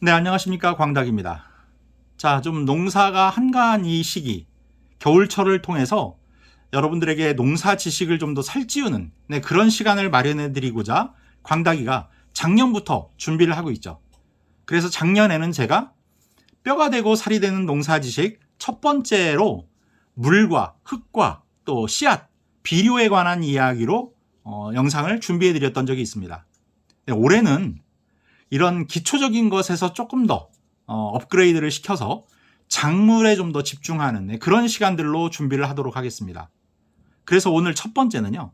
네, 안녕하십니까. 광닭입니다. 자, 좀 농사가 한가한 이 시기, 겨울철을 통해서 여러분들에게 농사 지식을 좀 더 살찌우는 그런 시간을 마련해 드리고자 광닭이가 작년부터 준비를 하고 있죠. 그래서 작년에는 제가 뼈가 되고 살이 되는 농사 지식 첫 번째로 물과 흙과 또 씨앗, 비료에 관한 이야기로 영상을 준비해 드렸던 적이 있습니다. 네, 올해는 이런 기초적인 것에서 조금 더 업그레이드를 시켜서 작물에 좀 더 집중하는 그런 시간들로 준비를 하도록 하겠습니다. 그래서 오늘 첫 번째는요,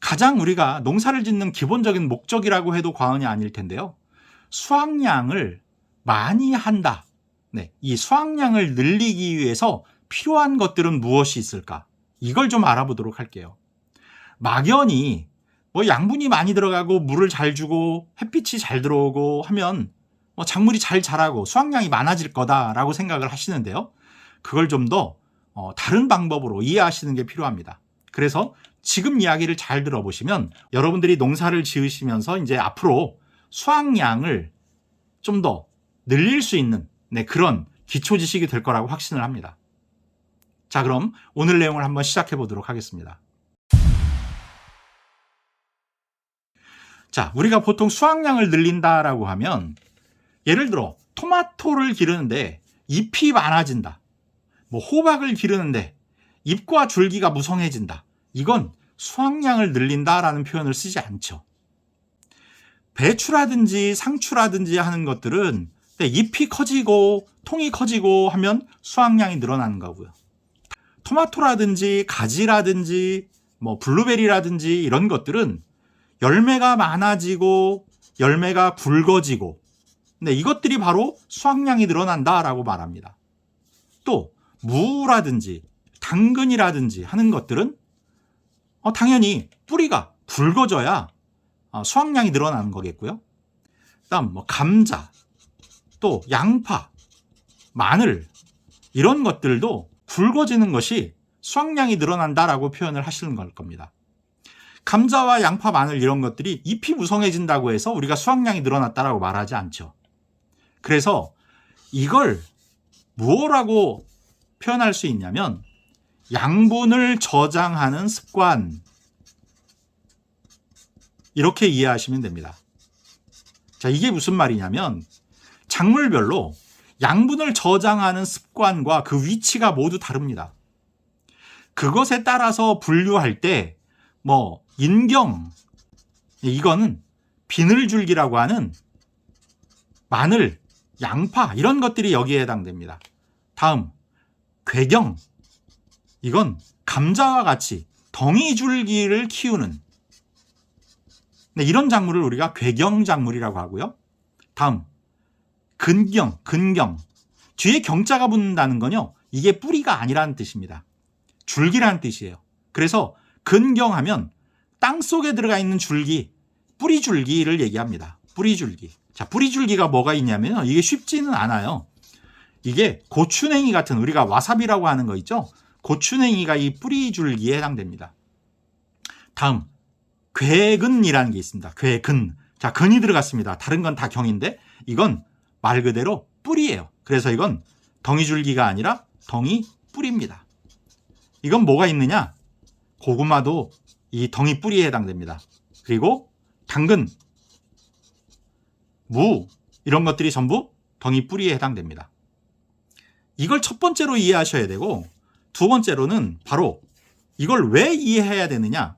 가장 우리가 농사를 짓는 기본적인 목적이라고 해도 과언이 아닐 텐데요, 수확량을 많이 한다. 이 수확량을 늘리기 위해서 필요한 것들은 무엇이 있을까? 이걸 좀 알아보도록 할게요. 막연히 양분이 많이 들어가고 물을 잘 주고 햇빛이 잘 들어오고 하면 작물이 잘 자라고 수확량이 많아질 거다라고 생각을 하시는데요. 그걸 좀 더 다른 방법으로 이해하시는 게 필요합니다. 그래서 지금 이야기를 잘 들어보시면 여러분들이 농사를 지으시면서 이제 앞으로 수확량을 좀 더 늘릴 수 있는 그런 기초 지식이 될 거라고 확신을 합니다. 자, 그럼 오늘 내용을 한번 시작해 보도록 하겠습니다. 자, 우리가 보통 수확량을 늘린다라고 하면 예를 들어 토마토를 기르는데 잎이 많아진다. 호박을 기르는데 잎과 줄기가 무성해진다. 이건 수확량을 늘린다라는 표현을 쓰지 않죠. 배추라든지 상추라든지 하는 것들은 잎이 커지고 통이 커지고 하면 수확량이 늘어나는 거고요. 토마토라든지 가지라든지 블루베리라든지 이런 것들은 열매가 많아지고 열매가 굵어지고 이것들이 바로 수확량이 늘어난다라고 말합니다. 또 무라든지 당근이라든지 하는 것들은 당연히 뿌리가 굵어져야 수확량이 늘어나는 거겠고요. 그다음 감자, 또 양파, 마늘 이런 것들도 굵어지는 것이 수확량이 늘어난다라고 표현을 하시는 걸 겁니다. 감자와 양파, 마늘 이런 것들이 잎이 무성해진다고 해서 우리가 수확량이 늘어났다라고 말하지 않죠. 그래서 이걸 무엇라고 표현할 수 있냐면 양분을 저장하는 습관, 이렇게 이해하시면 됩니다. 자, 이게 무슨 말이냐면 작물별로 양분을 저장하는 습관과 그 위치가 모두 다릅니다. 그것에 따라서 분류할 때 인경, 이거는 비늘줄기라고 하는 마늘, 양파 이런 것들이 여기에 해당됩니다. 다음 괴경, 이건 감자와 같이 덩이줄기를 키우는 이런 작물을 우리가 괴경 작물이라고 하고요. 다음 근경, 뒤에 경자가 붙는다는 건요, 이게 뿌리가 아니라는 뜻입니다. 줄기라는 뜻이에요. 그래서 근경하면 땅속에 들어가 있는 줄기, 뿌리줄기를 얘기합니다. 뿌리줄기. 자, 뿌리줄기가 뭐가 있냐면 이게 쉽지는 않아요. 이게 고추냉이 같은, 우리가 와사비라고 하는 거 있죠? 고추냉이가 이 뿌리줄기에 해당됩니다. 다음 괴근이라는 게 있습니다. 괴근. 자, 근이 들어갔습니다. 다른 건 다 경인데 이건 말 그대로 뿌리예요. 그래서 이건 덩이줄기가 아니라 덩이 뿌리입니다. 이건 뭐가 있느냐? 고구마도 이 덩이 뿌리에 해당됩니다. 그리고 당근, 무 이런 것들이 전부 덩이 뿌리에 해당됩니다. 이걸 첫 번째로 이해하셔야 되고, 두 번째로는 바로 이걸 왜 이해해야 되느냐?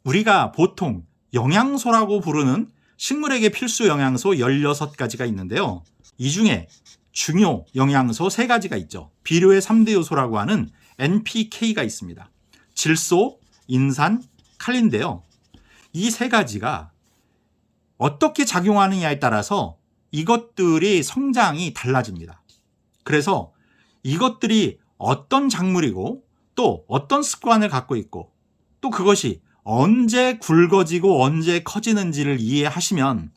우리가 보통 영양소라고 부르는 식물에게 필수 영양소 16가지가 있는데요. 이 중에 중요 영양소 3가지가 있죠. 비료의 3대 요소라고 하는 NPK가 있습니다. 질소, 인산, 칼인데요. 이 3가지가 어떻게 작용하느냐에 따라서 이것들이 성장이 달라집니다. 그래서 이것들이 어떤 작물이고 또 어떤 습관을 갖고 있고 또 그것이 언제 굵어지고 언제 커지는지를 이해하시면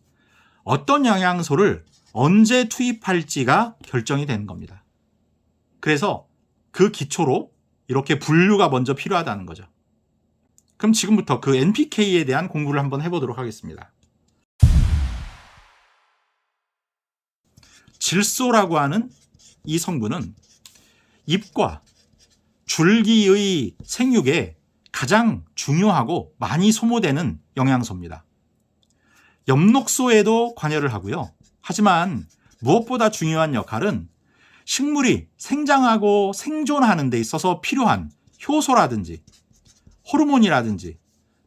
어떤 영양소를 언제 투입할지가 결정이 되는 겁니다. 그래서 그 기초로 이렇게 분류가 먼저 필요하다는 거죠. 그럼 지금부터 그 NPK에 대한 공부를 한번 해보도록 하겠습니다. 질소라고 하는 이 성분은 잎과 줄기의 생육에 가장 중요하고 많이 소모되는 영양소입니다. 엽록소에도 관여를 하고요. 하지만 무엇보다 중요한 역할은 식물이 생장하고 생존하는 데 있어서 필요한 효소라든지 호르몬이라든지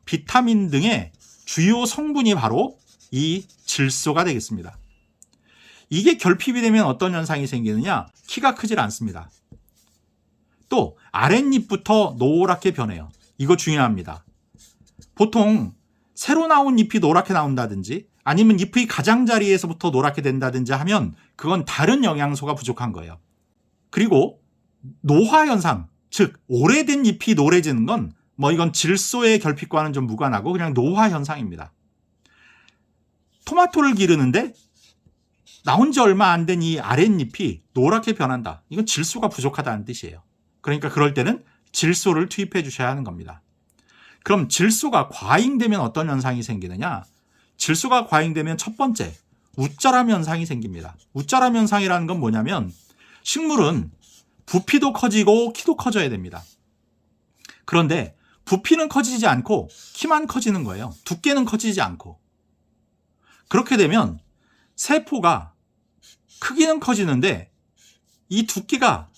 비타민 등의 주요 성분이 바로 이 질소가 되겠습니다. 이게 결핍이 되면 어떤 현상이 생기느냐? 키가 크질 않습니다. 또 아랫잎부터 노랗게 변해요. 이거 중요합니다. 보통 새로 나온 잎이 노랗게 나온다든지 아니면 잎의 가장자리에서부터 노랗게 된다든지 하면 그건 다른 영양소가 부족한 거예요. 그리고 노화 현상, 즉 오래된 잎이 노래지는 건 이건 질소의 결핍과는 좀 무관하고 그냥 노화 현상입니다. 토마토를 기르는데 나온 지 얼마 안 된 이 아랫잎이 노랗게 변한다. 이건 질소가 부족하다는 뜻이에요. 그러니까 그럴 때는 질소를 투입해 주셔야 하는 겁니다. 그럼 질소가 과잉되면 어떤 현상이 생기느냐? 질소가 과잉되면 첫 번째, 웃자람 현상이 생깁니다. 웃자람 현상이라는 건 뭐냐면 식물은 부피도 커지고 키도 커져야 됩니다. 그런데 부피는 커지지 않고 키만 커지는 거예요. 두께는 커지지 않고. 그렇게 되면 세포가 크기는 커지는데 이 두께가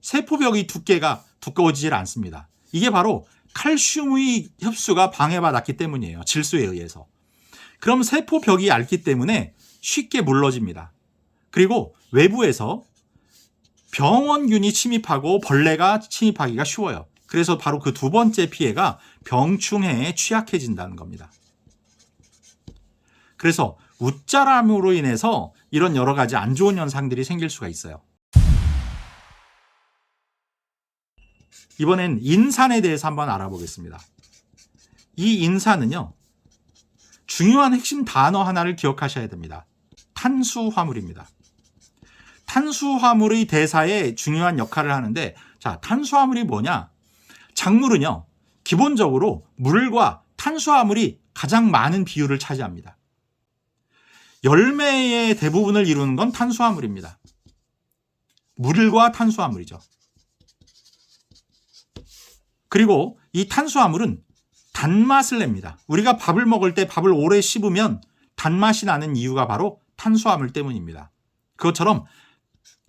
세포벽의 두께가 두꺼워지질 않습니다. 이게 바로 칼슘의 흡수가 방해받았기 때문이에요. 질소에 의해서. 그럼 세포벽이 얇기 때문에 쉽게 물러집니다. 그리고 외부에서 병원균이 침입하고 벌레가 침입하기가 쉬워요. 그래서 바로 그 두 번째 피해가 병충해에 취약해진다는 겁니다. 그래서 웃자람으로 인해서 이런 여러 가지 안 좋은 현상들이 생길 수가 있어요. 이번엔 인산에 대해서 한번 알아보겠습니다. 이 인산은요, 중요한 핵심 단어 하나를 기억하셔야 됩니다. 탄수화물입니다. 탄수화물의 대사에 중요한 역할을 하는데, 자, 탄수화물이 뭐냐? 작물은요, 기본적으로 물과 탄수화물이 가장 많은 비율을 차지합니다. 열매의 대부분을 이루는 건 탄수화물입니다. 물과 탄수화물이죠. 그리고 이 탄수화물은 단맛을 냅니다. 우리가 밥을 먹을 때 밥을 오래 씹으면 단맛이 나는 이유가 바로 탄수화물 때문입니다. 그것처럼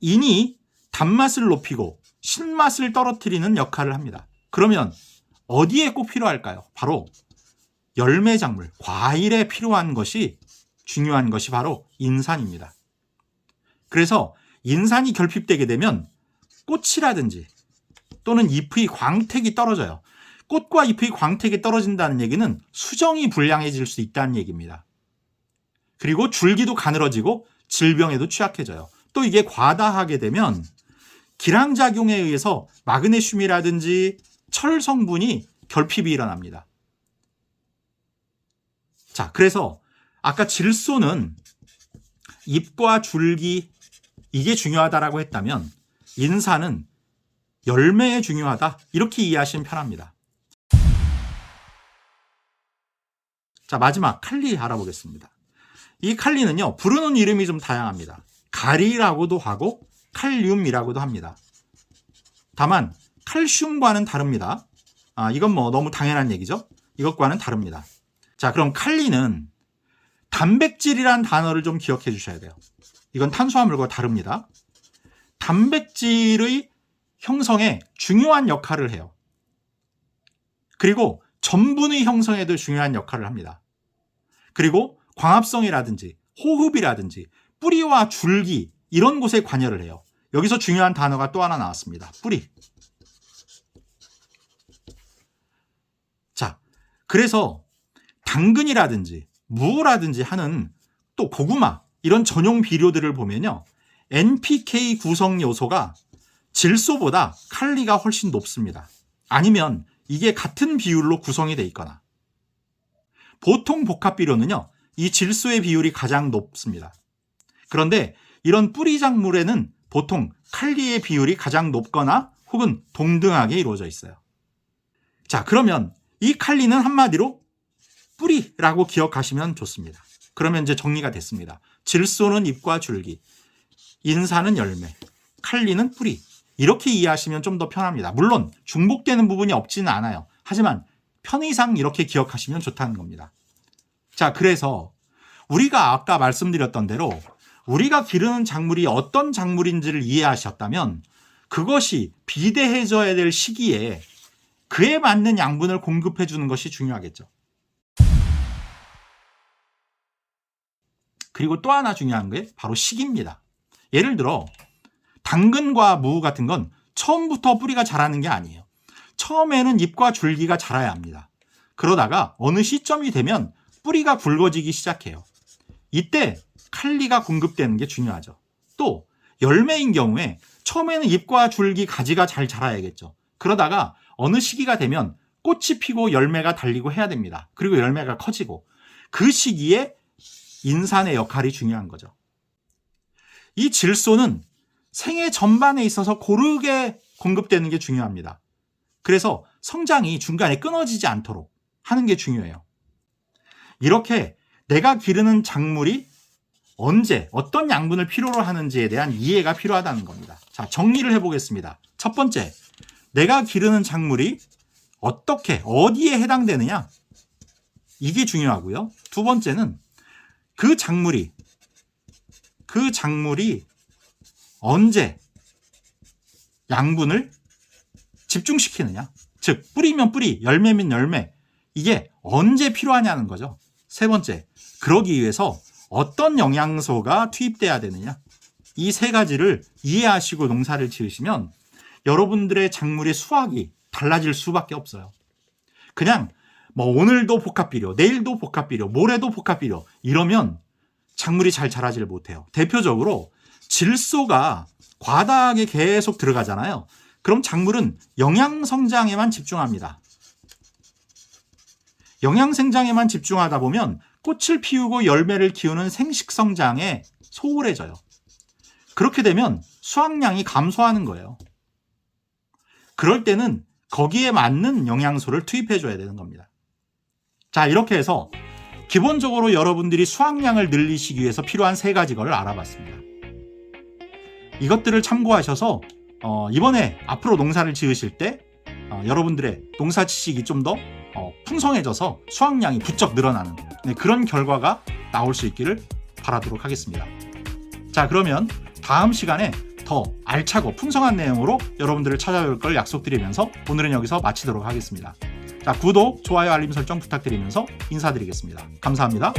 인이 단맛을 높이고 신맛을 떨어뜨리는 역할을 합니다. 그러면 어디에 꼭 필요할까요? 바로 열매 작물, 과일에 필요한 것이 중요한 것이 바로 인산입니다. 그래서 인산이 결핍되게 되면 꽃이라든지 또는 잎의 광택이 떨어져요. 꽃과 잎의 광택이 떨어진다는 얘기는 수정이 불량해질 수 있다는 얘기입니다. 그리고 줄기도 가늘어지고 질병에도 취약해져요. 또 이게 과다하게 되면 기량작용에 의해서 마그네슘이라든지 철 성분이 결핍이 일어납니다. 자, 그래서 아까 질소는 잎과 줄기 이게 중요하다라고 했다면 인산은 열매에 중요하다 이렇게 이해하시면 편합니다. 자, 마지막 칼리 알아보겠습니다. 이 칼리는요, 부르는 이름이 좀 다양합니다. 가리라고도 하고 칼륨이라고도 합니다. 다만 칼슘과는 다릅니다. 이건 너무 당연한 얘기죠. 이것과는 다릅니다. 자, 그럼 칼리는 단백질이란 단어를 좀 기억해 주셔야 돼요. 이건 탄수화물과 다릅니다. 단백질의 형성에 중요한 역할을 해요. 그리고 전분의 형성에도 중요한 역할을 합니다. 그리고 광합성이라든지 호흡이라든지 뿌리와 줄기 이런 곳에 관여를 해요. 여기서 중요한 단어가 또 하나 나왔습니다. 뿌리. 자, 그래서 당근이라든지 무라든지 하는 또 고구마 이런 전용 비료들을 보면요, NPK 구성 요소가 질소보다 칼리가 훨씬 높습니다. 아니면 이게 같은 비율로 구성이 돼 있거나, 보통 복합 비료는요, 이 질소의 비율이 가장 높습니다. 그런데 이런 뿌리 작물에는 보통 칼리의 비율이 가장 높거나 혹은 동등하게 이루어져 있어요. 자, 그러면 이 칼리는 한마디로 뿌리라고 기억하시면 좋습니다. 그러면 이제 정리가 됐습니다. 질소는 잎과 줄기, 인사는 열매, 칼리는 뿌리. 이렇게 이해하시면 좀 더 편합니다. 물론 중복되는 부분이 없지는 않아요. 하지만 편의상 이렇게 기억하시면 좋다는 겁니다. 자, 그래서 우리가 아까 말씀드렸던 대로 우리가 기르는 작물이 어떤 작물인지를 이해하셨다면 그것이 비대해져야 될 시기에 그에 맞는 양분을 공급해 주는 것이 중요하겠죠. 그리고 또 하나 중요한 게 바로 시기입니다. 예를 들어 당근과 무 같은 건 처음부터 뿌리가 자라는 게 아니에요. 처음에는 잎과 줄기가 자라야 합니다. 그러다가 어느 시점이 되면 뿌리가 굵어지기 시작해요. 이때 칼리가 공급되는 게 중요하죠. 또 열매인 경우에 처음에는 잎과 줄기, 가지가 잘 자라야겠죠. 그러다가 어느 시기가 되면 꽃이 피고 열매가 달리고 해야 됩니다. 그리고 열매가 커지고 그 시기에 인산의 역할이 중요한 거죠. 이 질소는 생애 전반에 있어서 고르게 공급되는 게 중요합니다. 그래서 성장이 중간에 끊어지지 않도록 하는 게 중요해요. 이렇게 내가 기르는 작물이 언제 어떤 양분을 필요로 하는지에 대한 이해가 필요하다는 겁니다. 자, 정리를 해보겠습니다. 첫 번째, 내가 기르는 작물이 어떻게 어디에 해당되느냐, 이게 중요하고요. 두 번째는 그 작물이 언제 양분을 집중시키느냐, 즉 뿌리면 뿌리, 열매면 열매, 이게 언제 필요하냐는 거죠. 세 번째, 그러기 위해서 어떤 영양소가 투입돼야 되느냐, 이 세 가지를 이해하시고 농사를 지으시면 여러분들의 작물의 수확이 달라질 수밖에 없어요. 그냥 뭐 오늘도 복합비료, 내일도 복합비료, 모레도 복합비료 이러면 작물이 잘 자라질 못해요. 대표적으로 질소가 과다하게 계속 들어가잖아요. 그럼 작물은 영양 성장에만 집중합니다. 영양 생장에만 집중하다 보면 꽃을 피우고 열매를 키우는 생식 성장에 소홀해져요. 그렇게 되면 수확량이 감소하는 거예요. 그럴 때는 거기에 맞는 영양소를 투입해 줘야 되는 겁니다. 자, 이렇게 해서 기본적으로 여러분들이 수확량을 늘리시기 위해서 필요한 세 가지 걸 알아봤습니다. 이것들을 참고하셔서 이번에 앞으로 농사를 지으실 때 여러분들의 농사 지식이 좀 더 풍성해져서 수확량이 부쩍 늘어나는 그런 결과가 나올 수 있기를 바라도록 하겠습니다. 자, 그러면 다음 시간에 더 알차고 풍성한 내용으로 여러분들을 찾아올 걸 약속드리면서 오늘은 여기서 마치도록 하겠습니다. 자, 구독, 좋아요, 알림 설정 부탁드리면서 인사드리겠습니다. 감사합니다.